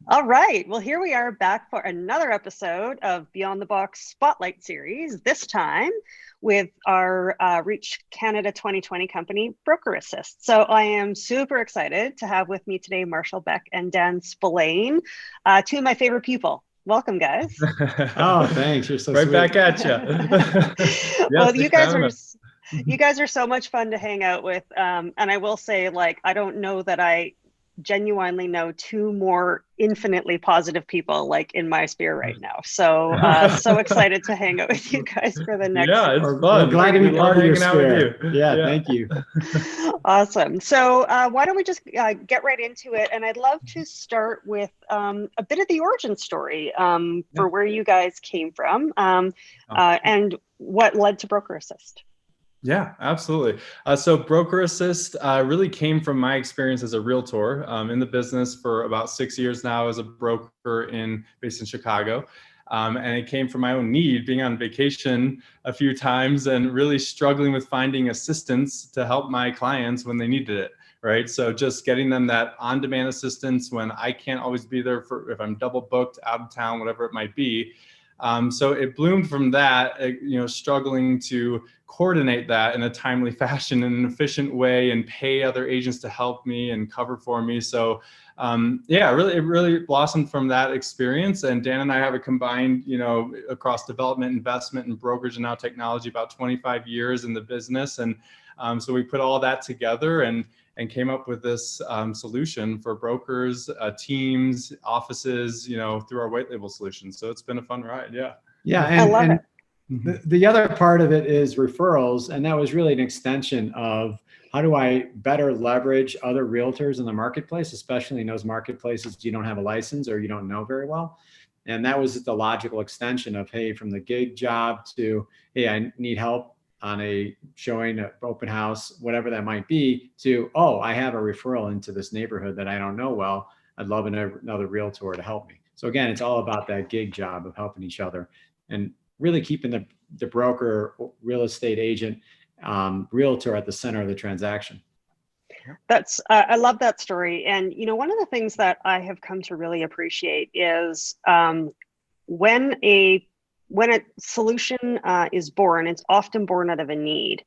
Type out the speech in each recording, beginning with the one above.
All right. Well, here we are back for another episode of Beyond the Box Spotlight Series, this time with our Reach Canada 2020 company, BrokerAssist. So I am super excited to have with me today Marshall, Beck, and Dan Spillane, two of my favorite people. Welcome, guys. Oh, thanks. You're so right sweet. back at you. Well, you guys are so much fun to hang out with. And I will say, like, I don't know that I genuinely know two more infinitely positive people like in my sphere right now. So so excited to hang out with you guys for the next. Yeah, it's fun. We're glad to be part of your sphere. Yeah, thank you. Awesome. So why don't we just get right into it? And I'd love to start with a bit of the origin story for where you guys came from and what led to BrokerAssist. Yeah, absolutely. So BrokerAssist really came from my experience as a realtor in the business for about 6 years now as a broker based in Chicago. And it came from my own need, being on vacation a few times and really struggling with finding assistance to help my clients when they needed it, right? So just getting them that on-demand assistance when I can't always be there if I'm double booked, out of town, whatever it might be. So it bloomed from that, struggling to coordinate that in a timely fashion, in an efficient way, and pay other agents to help me and cover for me. So it really blossomed from that experience. And Dan and I have a combined, across development, investment, and brokerage, and now technology, about 25 years in the business. And so we put all that together and came up with this solution for brokers, teams, offices, through our white label solution. So it's been a fun ride. Yeah, I love it. The other part of it is referrals. And that was really an extension of how do I better leverage other realtors in the marketplace, especially in those marketplaces you don't have a license or you don't know very well. And that was the logical extension of, hey, from the gig job to, hey, I need help on a showing, an open house, whatever that might be, to, oh, I have a referral into this neighborhood that I don't know well. I'd love another realtor to help me. So again, it's all about that gig job of helping each other and really keeping the broker, real estate agent, realtor at the center of the transaction. That's I love that story. And one of the things that I have come to really appreciate is when a solution is born, it's often born out of a need.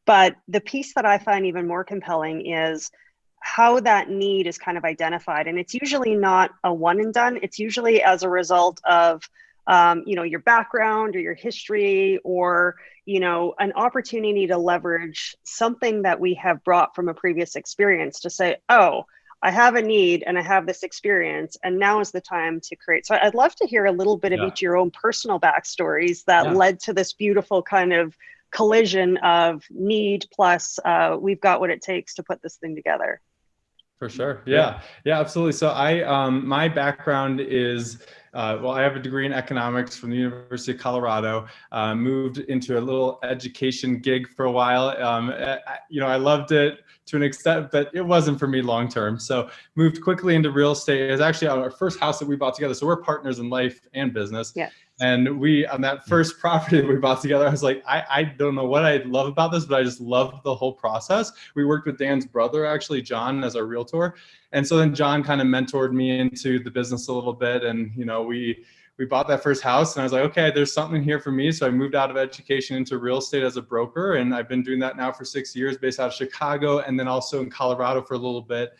But the piece that I find even more compelling is how that need is kind of identified. And it's usually not a one and done. It's usually as a result of your background or your history or, an opportunity to leverage something that we have brought from a previous experience to say, oh, I have a need and I have this experience and now is the time to create. So I'd love to hear a little bit of each of your own personal backstories that led to this beautiful kind of collision of need plus we've got what it takes to put this thing together. For sure. Yeah, absolutely. So my background is, I have a degree in economics from the University of Colorado, moved into a little education gig for a while. I loved it to an extent, but it wasn't for me long-term. So moved quickly into real estate. It was actually our first house that we bought together. So we're partners in life and business. Yeah. And we, on that first property that we bought together, I was like, I don't know what I love about this, but I just loved the whole process. We worked with Dan's brother, actually, John, as our realtor. And so then John kind of mentored me into the business a little bit. And, we bought that first house and I was like, okay, there's something here for me. So I moved out of education into real estate as a broker. And I've been doing that now for 6 years based out of Chicago and then also in Colorado for a little bit,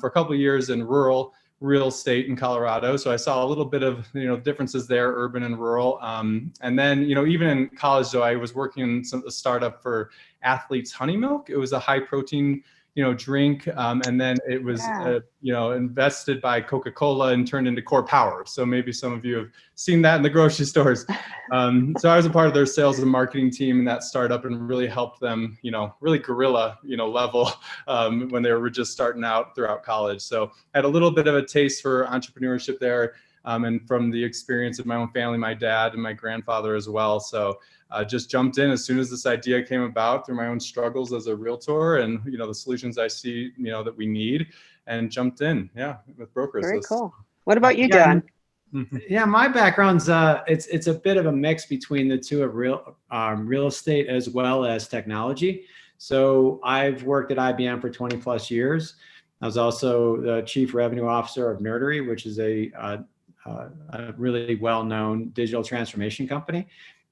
for a couple of years in rural real estate in Colorado. So I saw a little bit of, differences there, urban and rural. And then, even in college, though, I was working in a startup for Athletes Honey Milk. It was a high protein, drink. And then it was, invested by Coca-Cola and turned into Core Power. So maybe some of you have seen that in the grocery stores. So I was a part of their sales and marketing team in that startup and really helped them, really guerrilla, level when they were just starting out throughout college. So I had a little bit of a taste for entrepreneurship there. And from the experience of my own family, my dad and my grandfather as well. So just jumped in as soon as this idea came about through my own struggles as a realtor and, the solutions I see, that we need and jumped in. With BrokerAssist. Very cool. What about you, John? Yeah, my background's it's a bit of a mix between the two of real estate as well as technology. So I've worked at IBM for 20 plus years. I was also the chief revenue officer of Nerdery, which is a really well-known digital transformation company.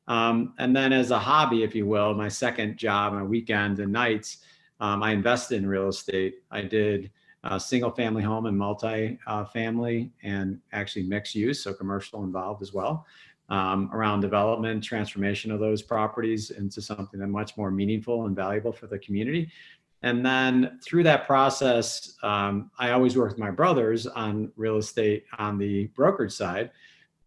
And then as a hobby, if you will, my second job on weekends and nights, I invested in real estate. I did single family home and multi-family and actually mixed use, so commercial involved as well, around development, transformation of those properties into something that's much more meaningful and valuable for the community. And then through that process, I always worked with my brothers on real estate on the brokerage side.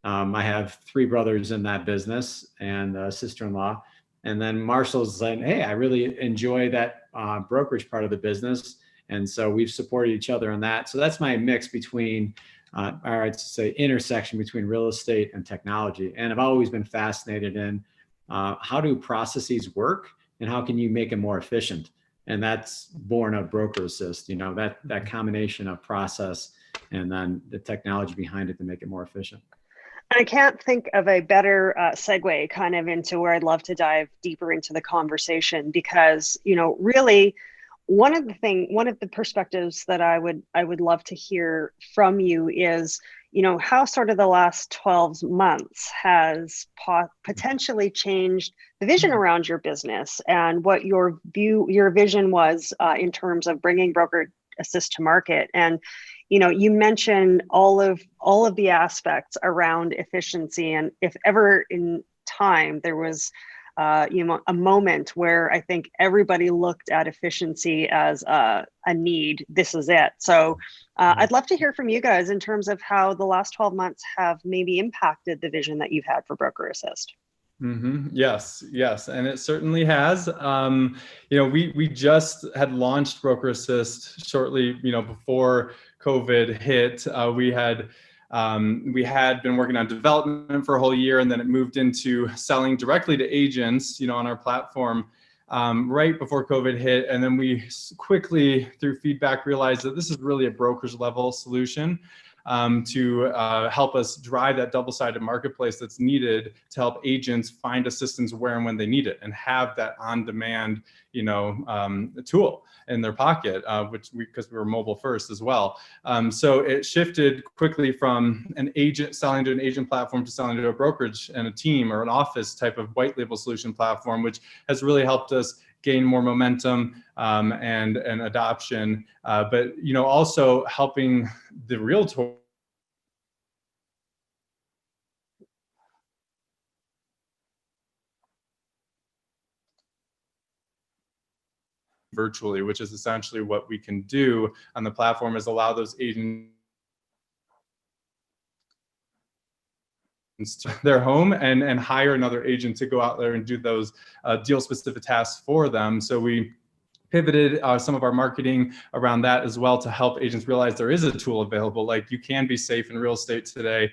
I have 3 brothers in that business and a sister-in-law. And then Marshall's saying, hey, I really enjoy that brokerage part of the business. And so we've supported each other on that. So that's my mix between, or I'd say intersection between real estate and technology. And I've always been fascinated in how do processes work and how can you make them more efficient? And that's born of BrokerAssist, you know, that combination of process and then the technology behind it to make it more efficient. I can't think of a better segue kind of into where I'd love to dive deeper into the conversation, because, you know, really one of the perspectives that I would love to hear from you is, you know, how sort of the last 12 months has potentially changed the vision around your business and what your vision was in terms of bringing BrokerAssist to market. And, you know, you mentioned all of the aspects around efficiency, and if ever in time there was you know, a moment where I think everybody looked at efficiency as a need, this is it. So I'd love to hear from you guys in terms of how the last 12 months have maybe impacted the vision that you've had for BrokerAssist. Mm-hmm. Yes. And it certainly has. You know, we just had launched BrokerAssist shortly, you know, before COVID hit. We had been working on development for a whole year, and then it moved into selling directly to agents, you know, on our platform right before COVID hit. And then we quickly, through feedback, realized that this is really a broker's level solution to help us drive that double-sided marketplace that's needed to help agents find assistance where and when they need it and have that on-demand, you know, tool in their pocket, because we were mobile first as well. So it shifted quickly from an agent selling to an agent platform to selling to a brokerage and a team or an office type of white label solution platform, which has really helped us gain more momentum and adoption, but, you know, also helping the realtor virtually, which is essentially what we can do on the platform, is allow those agents to their home and hire another agent to go out there and do those deal specific tasks for them. So we pivoted some of our marketing around that as well to help agents realize there is a tool available. Like, you can be safe in real estate today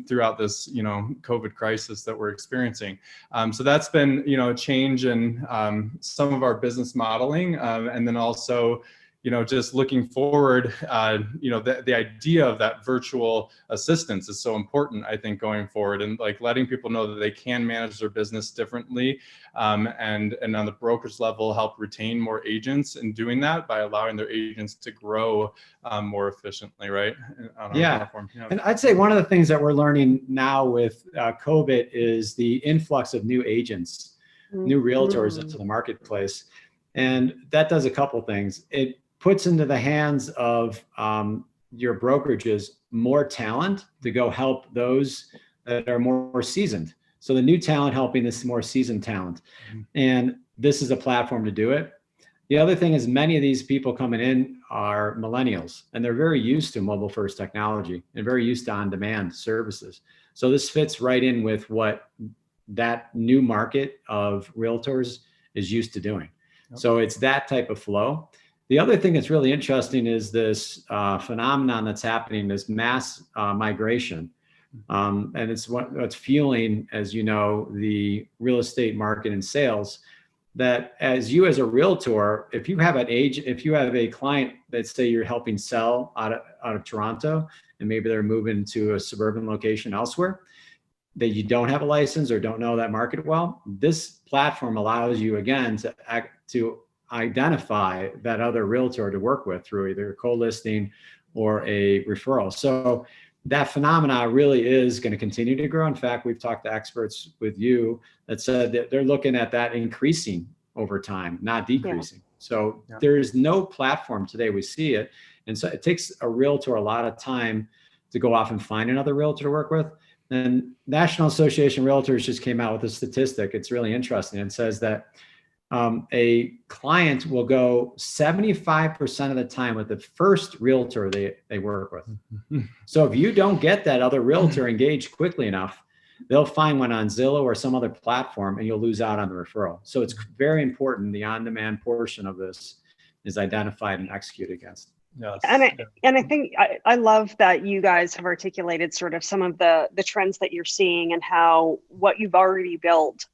throughout this, you know, COVID crisis that we're experiencing. So that's been, you know, a change in some of our business modeling, and then also, you know, just looking forward, you know, the idea of that virtual assistance is so important, I think, going forward, and like letting people know that they can manage their business differently, and on the broker's level, help retain more agents in doing that by allowing their agents to grow more efficiently, right? On our platform. Yeah. And I'd say one of the things that we're learning now with COVID is the influx of new agents, new realtors into the marketplace. And that does a couple things. It puts into the hands of your brokerages more talent to go help those that are more seasoned. So the new talent helping this more seasoned talent. And this is a platform to do it. The other thing is many of these people coming in are millennials, and they're very used to mobile first technology and very used to on-demand services. So this fits right in with what that new market of realtors is used to doing. So it's that type of flow. The other thing that's really interesting is this phenomenon that's happening, this mass migration. And it's what's fueling, as you know, the real estate market and sales, that as a realtor, if you have a client that, say, you're helping sell out of Toronto, and maybe they're moving to a suburban location elsewhere, that you don't have a license or don't know that market well, this platform allows you, again, to identify that other realtor to work with through either a co-listing or a referral. So that phenomena really is going to continue to grow. In fact, we've talked to experts with you that said that they're looking at that increasing over time, not decreasing. So there is no platform today, we see it. And so it takes a realtor a lot of time to go off and find another realtor to work with. And National Association of Realtors just came out with a statistic. It's really interesting. It says that a client will go 75% of the time with the first realtor they work with. So if you don't get that other realtor engaged quickly enough, they'll find one on Zillow or some other platform and you'll lose out on the referral. So it's very important. The on-demand portion of this is identified and executed against. Yes. And I think I love that you guys have articulated sort of some of the trends that you're seeing and how what you've already built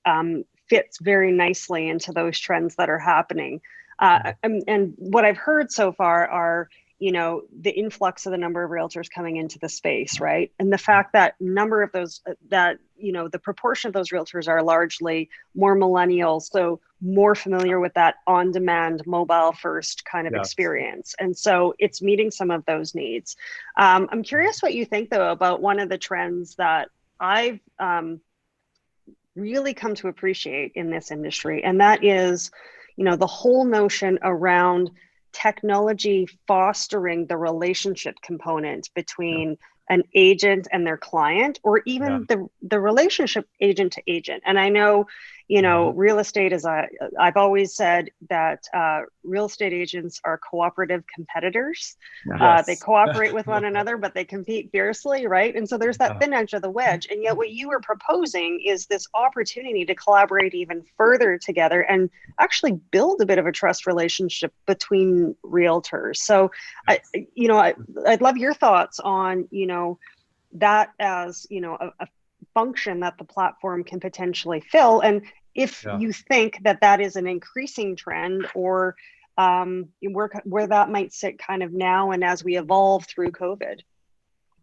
fits very nicely into those trends that are happening. And what I've heard so far are, the influx of the number of realtors coming into the space, right? And the fact that number of those, the proportion of those realtors are largely more millennials, so more familiar with that on-demand, mobile-first kind of experience. And so it's meeting some of those needs. I'm curious what you think, though, about one of the trends that I've really come to appreciate in this industry, and that is, the whole notion around technology fostering the relationship component between an agent and their client, or even the relationship agent to agent. And I know, real estate is I've always said that real estate agents are cooperative competitors. They cooperate with one another, but they compete fiercely, right? And so there's that thin edge of the wedge. And yet what you are proposing is this opportunity to collaborate even further together and actually build a bit of a trust relationship between realtors. So, I'd love your thoughts on, that as, a function that the platform can potentially fill. And if you think that is an increasing trend, or where that might sit kind of now and as we evolve through COVID.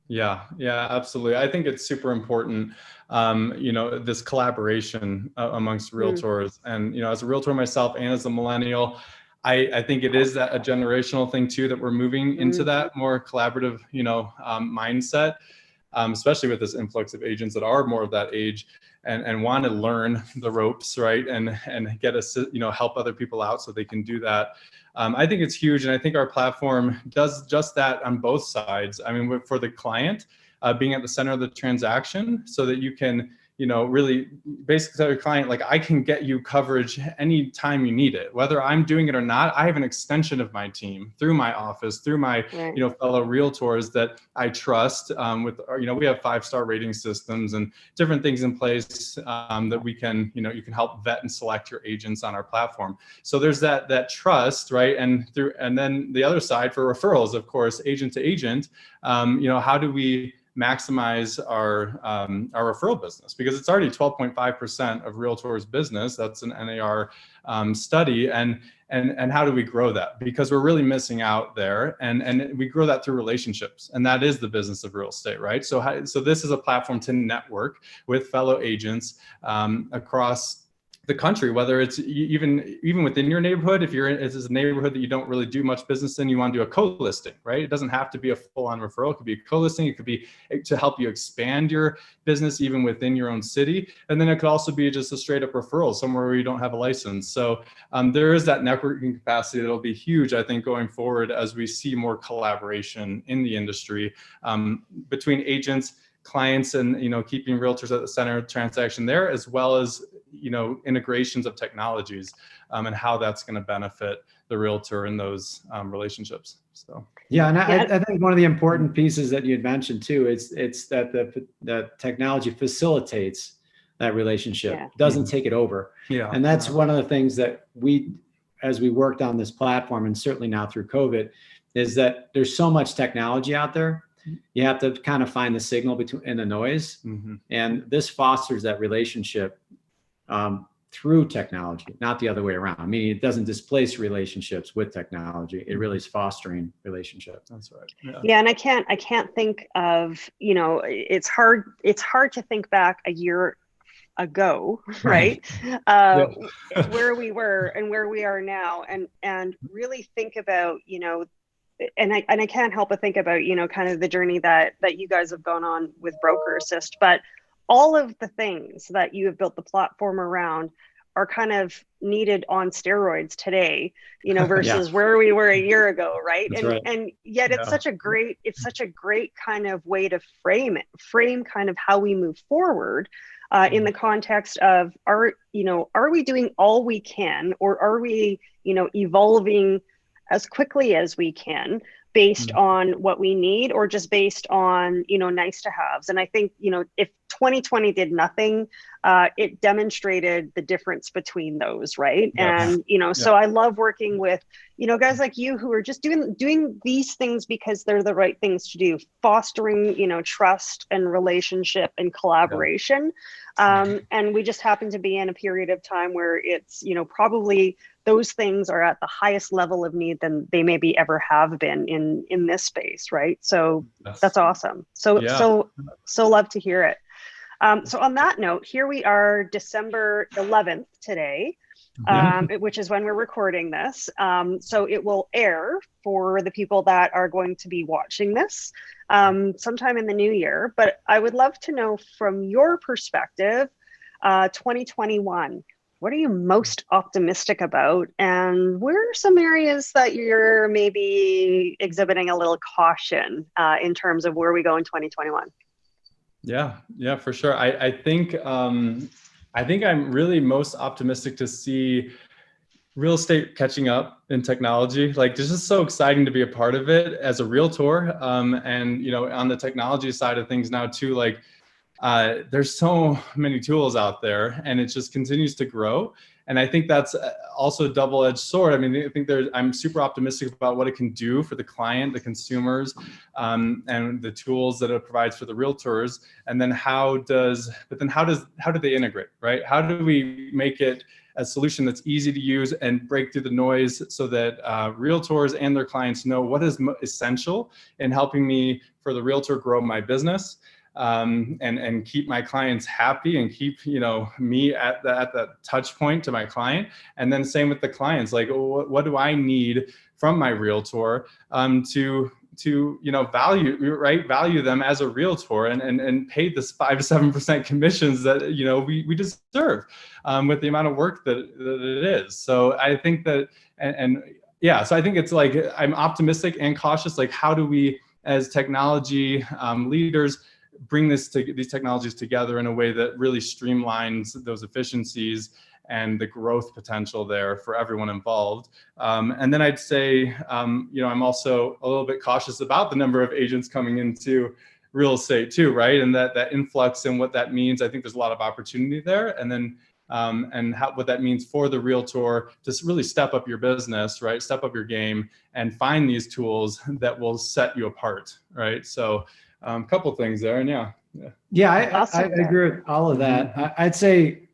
Yeah, absolutely. I think it's super important, this collaboration amongst realtors. And, as a realtor myself and as a millennial, I think it is a generational thing too, that we're moving into that more collaborative, mindset, especially with this influx of agents that are more of that age and want to learn the ropes, right? And get help other people out so they can do that. I think it's huge. And I think our platform does just that on both sides. I mean, for the client, being at the center of the transaction so that you can, really basically tell your client, like, I can get you coverage anytime you need it, whether I'm doing it or not. I have an extension of my team through my office, through my, fellow realtors that I trust we have 5-star rating systems and different things in place that we can, you can help vet and select your agents on our platform. So there's that trust, right? And then the other side for referrals, of course, agent to agent, how do we maximize our referral business, because it's already 12.5% of realtors' business. That's an NAR study, and how do we grow that? Because we're really missing out there, and we grow that through relationships, and that is the business of real estate, right? So this is a platform to network with fellow agents across the country, whether it's even within your neighborhood. If it's a neighborhood that you don't really do much business in, you want to do a co-listing, right? It doesn't have to be a full-on referral. It could be a co-listing. It could be to help you expand your business even within your own city. And then it could also be just a straight up referral somewhere where you don't have a license. So there is that networking capacity that'll be huge, I think, going forward as we see more collaboration in the industry between agents, clients, and keeping realtors at the center of the transaction there, as well as integrations of technologies and how that's going to benefit the realtor in those relationships. So and I think one of the important pieces that you had mentioned too is it's that the technology facilitates that relationship, doesn't take it over. And that's one of the things that as we worked on this platform, and certainly now through COVID, is that there's so much technology out there. You have to kind of find the signal in the noise, and this fosters that relationship through technology, not the other way around. I mean, it doesn't displace relationships with technology. It really is fostering relationships. That's right. Yeah, and I can't think of, it's hard to think back a year ago, right? Where we were and where we are now, and really think about, and I can't help but think about, kind of the journey that you guys have gone on with BrokerAssist, but all of the things that you have built the platform around are kind of needed on steroids today, versus where we were a year ago, right? And yet it's such a great kind of way to frame kind of how we move forward, in the context of, are we doing all we can, or are we, evolving as quickly as we can based on what we need, or just based on, nice to haves. And I think, if 2020 did nothing, it demonstrated the difference between those, right? And, so I love working with, guys like you who are just doing these things because they're the right things to do, fostering, trust and relationship and collaboration. And we just happen to be in a period of time where it's, probably those things are at the highest level of need than they maybe ever have been in this space, right? So that's awesome. So love to hear it. So on that note, here we are, December 11th today, which is when we're recording this. So it will air for the people that are going to be watching this sometime in the new year. But I would love to know, from your perspective, 2021, what are you most optimistic about? And where are some areas that you're maybe exhibiting a little caution in terms of where we go in 2021? Yeah, for sure. I think I'm really most optimistic to see real estate catching up in technology. Like, this is so exciting to be a part of it as a realtor. And on the technology side of things now too, like, there's so many tools out there, and it just continues to grow. And I think that's also a double-edged sword. I mean, I'm super optimistic about what it can do for the client, the consumers, and the tools that it provides for the realtors. And then how do they integrate, right? How do we make it a solution that's easy to use and break through the noise, so that realtors and their clients know what is essential in helping me, for the realtor, grow my business, and keep my clients happy, and keep me at the touch point to my client. And then same with the clients, like, what do I need from my realtor to value them as a realtor, and pay this 5 to 7% commissions that we deserve with the amount of work that it is. So I think that so I think it's like, I'm optimistic and cautious. Like, how do we, as technology leaders, bring these technologies together in a way that really streamlines those efficiencies and the growth potential there for everyone involved. And then I'd say, I'm also a little bit cautious about the number of agents coming into real estate too, right? And that influx and what that means. I think there's a lot of opportunity there. And then what that means for the realtor to really step up your business, right? Step up your game and find these tools that will set you apart, right? So a couple things there, and I agree with all of that. I'd say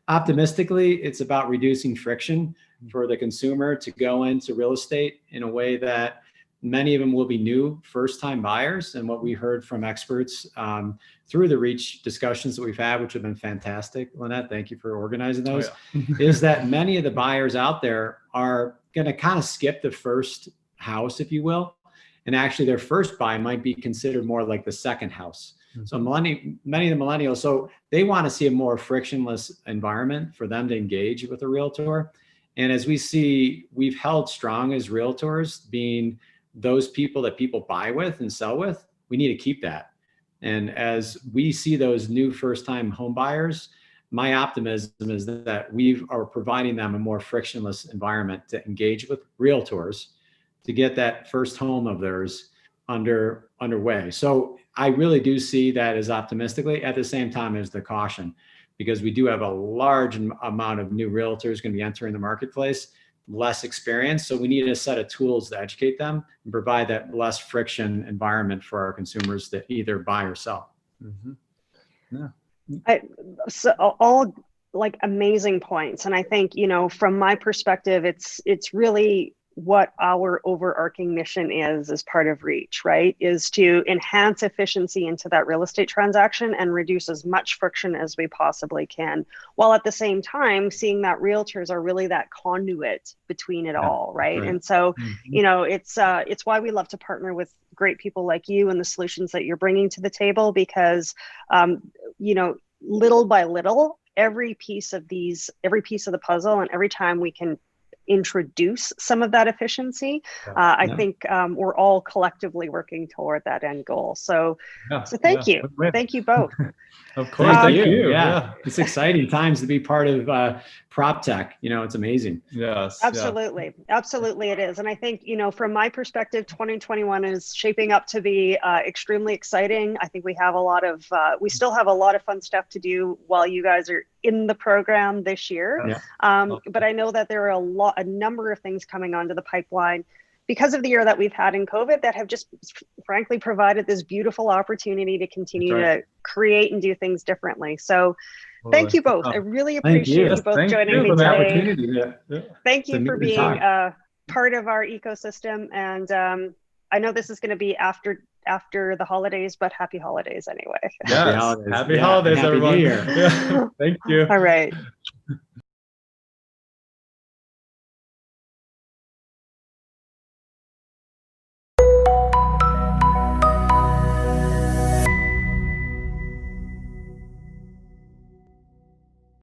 optimistically, it's about reducing friction for the consumer to go into real estate in a way that many of them will be new first-time buyers. And what we heard from experts through the REACH discussions that we've had, which have been fantastic, Lynette, thank you for organizing those, is that many of the buyers out there are going to kind of skip the first house, if you will. And actually their first buy might be considered more like the second house. So many of the millennials, so they want to see a more frictionless environment for them to engage with a realtor. And as we see, we've held strong as realtors, being those people that people buy with and sell with. We need to keep that. And as we see those new first-time home buyers, my optimism is that we are providing them a more frictionless environment to engage with realtors, to get that first home of theirs underway. So I really do see that as optimistically, at the same time as the caution, because we do have a large amount of new realtors going to be entering the marketplace, less experience. So we need a set of tools to educate them and provide that less friction environment for our consumers to either buy or sell. So all like amazing points. And I think, from my perspective, it's really what our overarching mission is as part of Reach, right? Is to enhance efficiency into that real estate transaction and reduce as much friction as we possibly can, while at the same time seeing that realtors are really that conduit between it all, right? And so, you know, it's why we love to partner with great people like you and the solutions that you're bringing to the table, because, you know, little by little, every piece of the puzzle, and every time we can introduce some of that efficiency, I think we're all collectively working toward that end goal. So thank you. Thank you both. Of course. Thank you. Yeah. It's exciting times to be part of prop tech. You know, it's amazing. Yes. Absolutely. Absolutely it is. And I think, you know, from my perspective, 2021 is shaping up to be extremely exciting. I think we have we still have a lot of fun stuff to do while you guys are in the program this year. But I know that there are a number of things coming onto the pipeline because of the year that we've had in COVID that have just frankly provided this beautiful opportunity to continue to create and do things differently. So thank you both. I really appreciate you both joining me today. Thank you for being part of our ecosystem. And I know this is going to be after the holidays, but happy holidays anyway. Yes. Happy holidays, everyone. New Year. Thank you. All right.